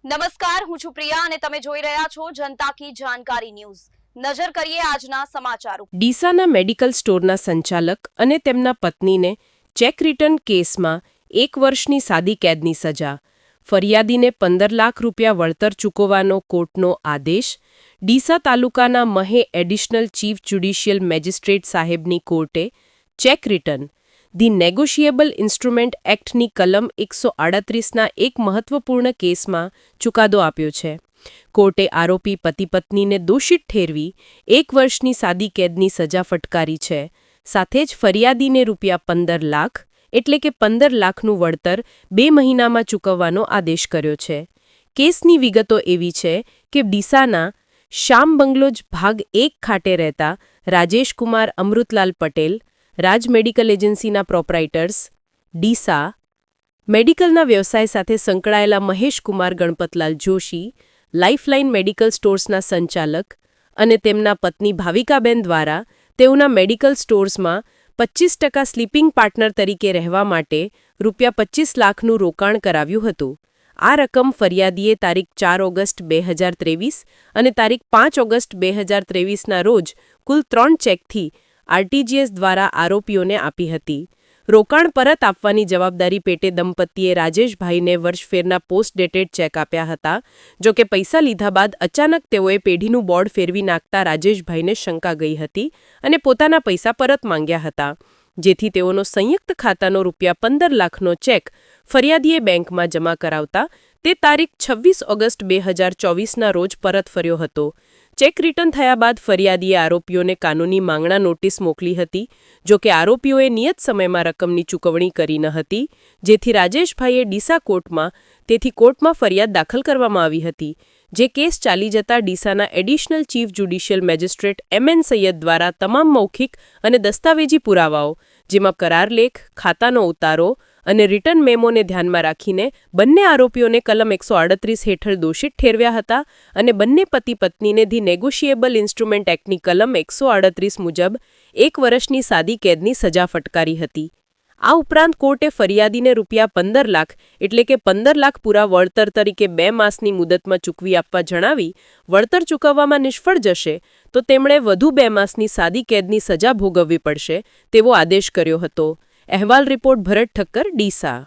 નમસ્કાર, હું છું પ્રિયા અને તમે જોઈ રહ્યા છો જનતા કી જાણકારી ન્યૂઝ। નજર કરીએ આજના સમાચારો। ડીસાના મેડિકલ સ્ટોરના સંચાલક અને તેમના પત્નીને ચેક રિટર્ન કેસમાં 1 વર્ષની સાદી કેદની સજા, ફરિયાદીને 15 લાખ રૂપિયા વળતર ચૂકવવાનો કોર્ટનો આદેશ। ડીસા તાલુકાના મહે એડિશનલ ચીફ જ્યુડિશિયલ મેજિસ્ટ્રેટ સાહેબની કોર્ટે cheque return the negotiable instrument એક્ટની કલમ 138ના એક મહત્વપૂર્ણ કેસમાં ચુકાદો આપ્યો છે। કોર્ટે આરોપી પતિ પત્નીને દોષિત ઠેરવી 1 વર્ષની સાદી કેદની સજા ફટકારી છે। સાથે જ ફરિયાદીને રૂપિયા 15 લાખ એટલે કે 15 લાખનું વળતર 2 મહિનામાં ચૂકવવાનો આદેશ કર્યો છે। કેસની વિગતો એવી છે કે ડીસાના શ્યામ બંગલોજ ભાગ 1 ખાતે રહેતા રાજેશકુમાર અમૃતલાલ પટેલ, રાજ મેડિકલ એજન્સીના પ્રોપરાઇટર્સ, ડીસા મેડિકલના વ્યવસાય સાથે સંકળાયેલા મહેશકુમાર ગણપતલાલ જોશી, લાઇફલાઇન મેડિકલ સ્ટોર્સના સંચાલક અને તેમના પત્ની ભાવિકાબેન દ્વારા તેઓના મેડિકલ સ્ટોર્સમાં 25% સ્લીપિંગ પાર્ટનર તરીકે રહેવા માટે રૂપિયા 25 લાખનું રોકાણ કરાવ્યું હતું। આ રકમ ફરિયાદીએ તારીખ 4 ઓગસ્ટ 2023 અને તારીખ 5 ઓગસ્ટ 2023ના રોજ કુલ 3 ચેકથી આરટીજીએસ દ્વારા આરોપીઓને આપી હતી। રોકાણ પરત આપવાની જવાબદારી પેટે દંપતીએ રાજેશભાઈને વર્ષફેરના પોસ્ટ ડેટેડ ચેક આપ્યા હતા। જો કે પૈસા લીધા બાદ અચાનક તેઓએ પેઢીનું બોર્ડ ફેરવી નાખતા રાજેશભાઈને શંકા ગઈ હતી અને પોતાના પૈસા પરત માંગ્યા હતા, જેથી તેઓનો સંયુક્ત ખાતાનો રૂપિયા 15 લાખનો ચેક ફરિયાદીએ બેંકમાં જમા કરાવતા તે તારીખ 26 ઓગસ્ટ 2024ના રોજ પરત ફર્યો હતો। ચેક રિટર્ન થયા બાદ ફરિયાદીએ આરોપીઓને કાનૂની માંગણા નોટિસ મોકલી હતી। જો કે આરોપીઓએ નિયત સમયમાં રકમની ચૂકવણી કરી ન હતી, જેથી રાજેશભાઈએ ડીસા કોર્ટમાં ફરિયાદ દાખલ કરવામાં આવી હતી। જે કેસ ચાલી જતા ડીસાના additional chief judicial magistrate MN Sayyed દ્વારા તમામ મૌખિક અને દસ્તાવેજી પુરાવાઓ, જેમાં કરાર લેખ, ખાતાનો ઉતારો અને રિટર્ન મેમોને ધ્યાનમાં રાખીને બંને આરોપીઓને કલમ 138 હેઠળ દોષિત ઠેરવ્યા હતા અને બંને પતિ પત્નીને ધી નેગોશિયેબલ ઇન્સ્ટ્રુમેન્ટ એક્ટની કલમ 138 મુજબ 1 વર્ષની સાદી કેદની સજા ફટકારી હતી। આ ઉપરાંત કોર્ટે ફરિયાદીને રૂપિયા 15 લાખ એટલે કે 15 લાખ પૂરા વળતર તરીકે 2 માસની મુદતમાં ચૂકવી આપવા જણાવી વળતર ચૂકવવામાં નિષ્ફળ જશે તો તેમણે વધુ 2 માસની સાદી કેદની સજા ભોગવવી પડશે તેવો આદેશ કર્યો હતો। અહેવાલ રિપોર્ટ ભરત ઠક્કર, ડીસા।